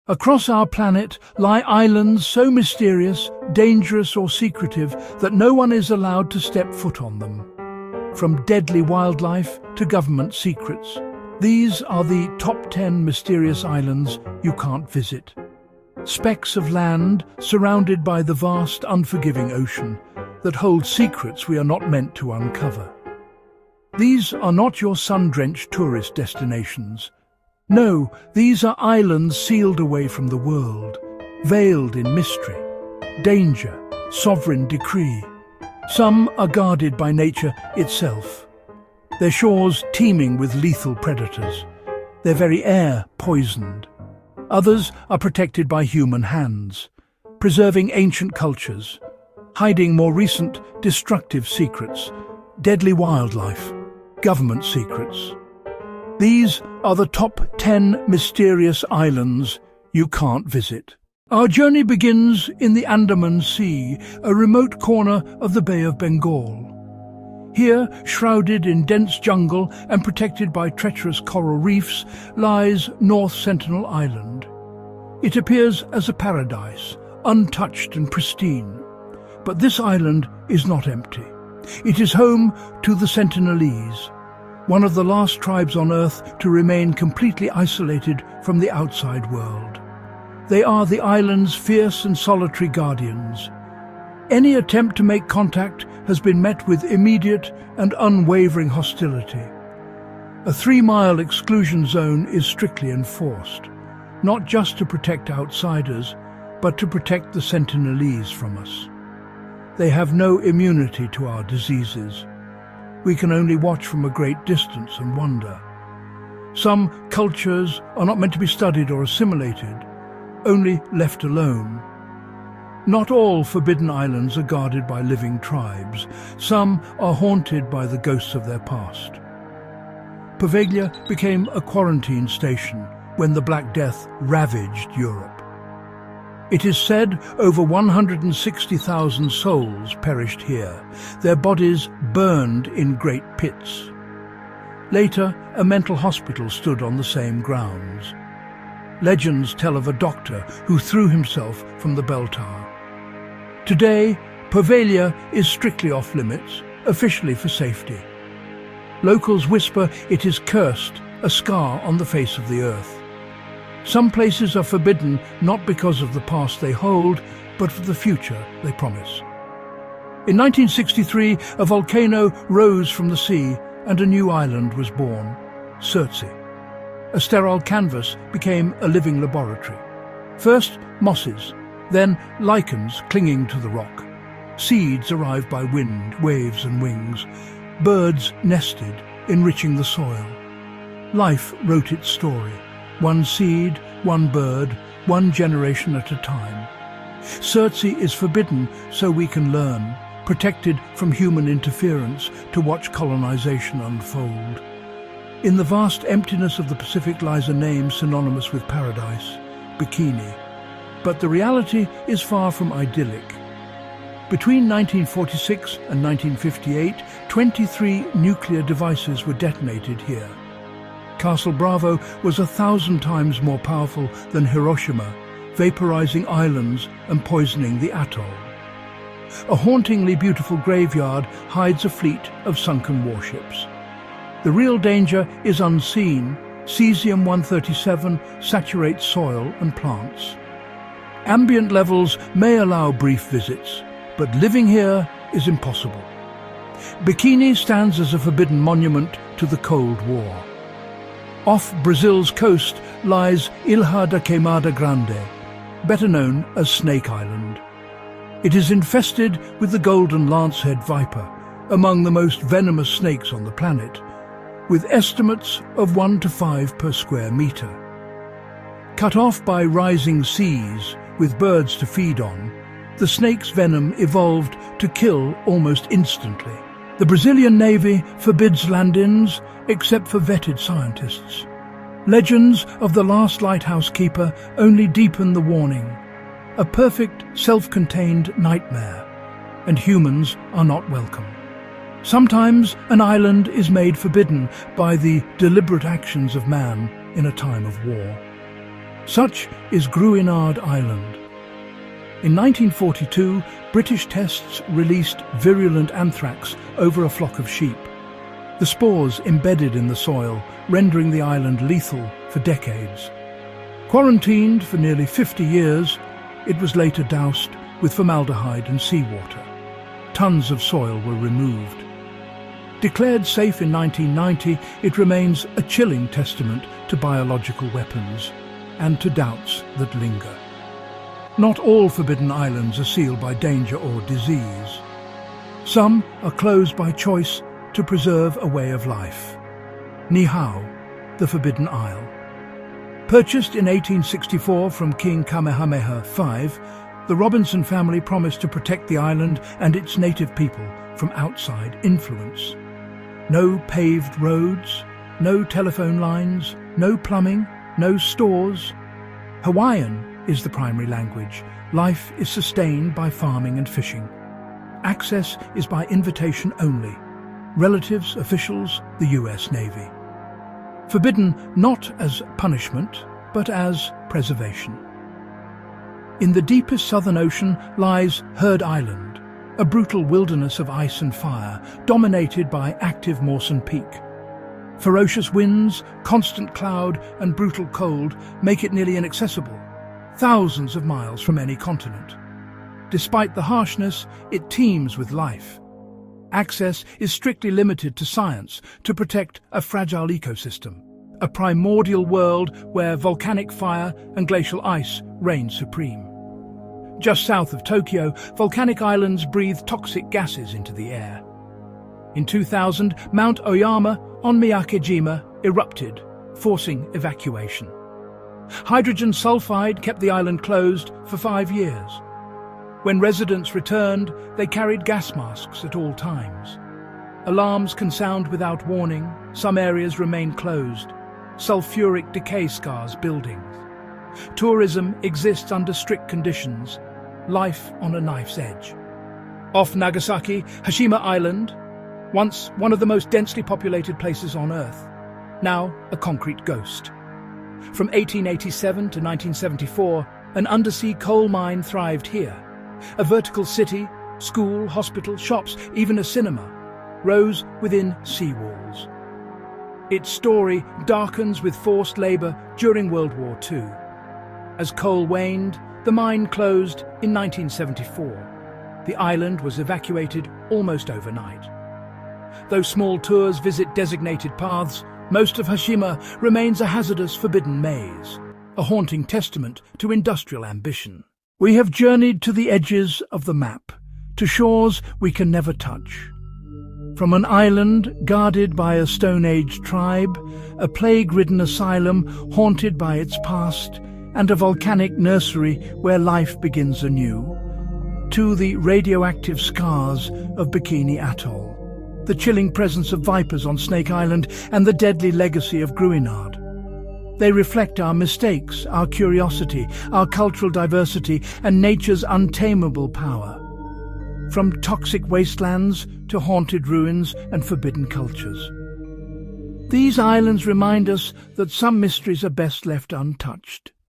Across our planet lie islands so mysterious, dangerous or secretive that no one is allowed to step foot on them. From deadly wildlife to government secrets, these are the top 10 mysterious islands you can't visit. Specks of land surrounded by the vast, unforgiving ocean that hold secrets we are not meant to uncover. These are not your sun-drenched tourist destinations. No, these are islands sealed away from the world, veiled in mystery, danger, sovereign decree. Some are guarded by nature itself, their shores teeming with lethal predators, their very air poisoned. Others are protected by human hands, preserving ancient cultures, hiding more recent destructive secrets, deadly wildlife, government secrets. These are the top 10 mysterious islands you can't visit. Our journey begins in the Andaman Sea, a remote corner of the Bay of Bengal. Here, shrouded in dense jungle and protected by treacherous coral reefs, lies North Sentinel Island. It appears as a paradise, untouched and pristine. But this island is not empty. It is home to the Sentinelese, one of the last tribes on Earth to remain completely isolated from the outside world. They are the island's fierce and solitary guardians. Any attempt to make contact has been met with immediate and unwavering hostility. A 3-mile exclusion zone is strictly enforced, not just to protect outsiders, but to protect the Sentinelese from us. They have no immunity to our diseases. We can only watch from a great distance and wonder. Some cultures are not meant to be studied or assimilated, only left alone. Not all forbidden islands are guarded by living tribes. Some are haunted by the ghosts of their past. Poveglia became a quarantine station when the Black Death ravaged Europe. It is said over 160,000 souls perished here, their bodies burned in great pits. Later, a mental hospital stood on the same grounds. Legends tell of a doctor who threw himself from the bell tower. Today, Poveglia is strictly off-limits, officially for safety. Locals whisper it is cursed, a scar on the face of the earth. Some places are forbidden not because of the past they hold, but for the future they promise. In 1963, a volcano rose from the sea and a new island was born, Surtsey. A sterile canvas became a living laboratory. First, mosses, then lichens clinging to the rock. Seeds arrived by wind, waves and wings. Birds nested, enriching the soil. Life wrote its story. One seed, one bird, one generation at a time. Surtsey is forbidden so we can learn, protected from human interference to watch colonization unfold. In the vast emptiness of the Pacific lies a name synonymous with paradise, Bikini. But the reality is far from idyllic. Between 1946 and 1958, 23 nuclear devices were detonated here. Castle Bravo was 1,000 times more powerful than Hiroshima, vaporizing islands and poisoning the atoll. A hauntingly beautiful graveyard hides a fleet of sunken warships. The real danger is unseen. Cesium-137 saturates soil and plants. Ambient levels may allow brief visits, but living here is impossible. Bikini stands as a forbidden monument to the Cold War. Off Brazil's coast lies Ilha da Queimada Grande, better known as Snake Island. It is infested with the golden lancehead viper, among the most venomous snakes on the planet, with estimates of 1 to 5 per square metre. Cut off by rising seas, with birds to feed on, the snake's venom evolved to kill almost instantly. The Brazilian Navy forbids land-ins except for vetted scientists. Legends of the last lighthouse keeper only deepen the warning. A perfect, self-contained nightmare, and humans are not welcome. Sometimes an island is made forbidden by the deliberate actions of man in a time of war. Such is Gruinard Island. In 1942, British tests released virulent anthrax over a flock of sheep. The spores embedded in the soil, rendering the island lethal for decades. Quarantined for nearly 50 years, it was later doused with formaldehyde and seawater. Tons of soil were removed. Declared safe in 1990, it remains a chilling testament to biological weapons and to doubts that linger. Not all forbidden islands are sealed by danger or disease. Some are closed by choice to preserve a way of life. Niihau, the Forbidden Isle. Purchased in 1864 from King Kamehameha V, the Robinson family promised to protect the island and its native people from outside influence. No paved roads, no telephone lines, no plumbing, no stores. Hawaiian is the primary language. Life is sustained by farming and fishing. Access is by invitation only. Relatives, officials, the US Navy. Forbidden not as punishment, but as preservation. In the deepest southern ocean lies Heard Island, a brutal wilderness of ice and fire, dominated by active Mawson Peak. Ferocious winds, constant cloud, and brutal cold make it nearly inaccessible, thousands of miles from any continent. Despite the harshness, it teems with life. Access is strictly limited to science to protect a fragile ecosystem, a primordial world where volcanic fire and glacial ice reign supreme. Just south of Tokyo, volcanic islands breathe toxic gases into the air. In 2000, Mount Oyama on Miyake-jima erupted, forcing evacuation. Hydrogen sulfide kept the island closed for 5 years. When residents returned, they carried gas masks at all times. Alarms can sound without warning. Some areas remain closed. Sulfuric decay scars buildings. Tourism exists under strict conditions. Life on a knife's edge. Off Nagasaki, Hashima Island, once one of the most densely populated places on Earth, now a concrete ghost. From 1887 to 1974, an undersea coal mine thrived here. A vertical city, school, hospital, shops, even a cinema, rose within seawalls. Its story darkens with forced labor during World War II. As coal waned, the mine closed in 1974. The island was evacuated almost overnight. Though small tours visit designated paths, most of Hashima remains a hazardous forbidden maze, a haunting testament to industrial ambition. We have journeyed to the edges of the map, to shores we can never touch. From an island guarded by a Stone Age tribe, a plague-ridden asylum haunted by its past, and a volcanic nursery where life begins anew, to the radioactive scars of Bikini Atoll, the chilling presence of vipers on Snake Island, and the deadly legacy of Gruinard. They reflect our mistakes, our curiosity, our cultural diversity, and nature's untamable power. From toxic wastelands to haunted ruins and forbidden cultures. These islands remind us that some mysteries are best left untouched.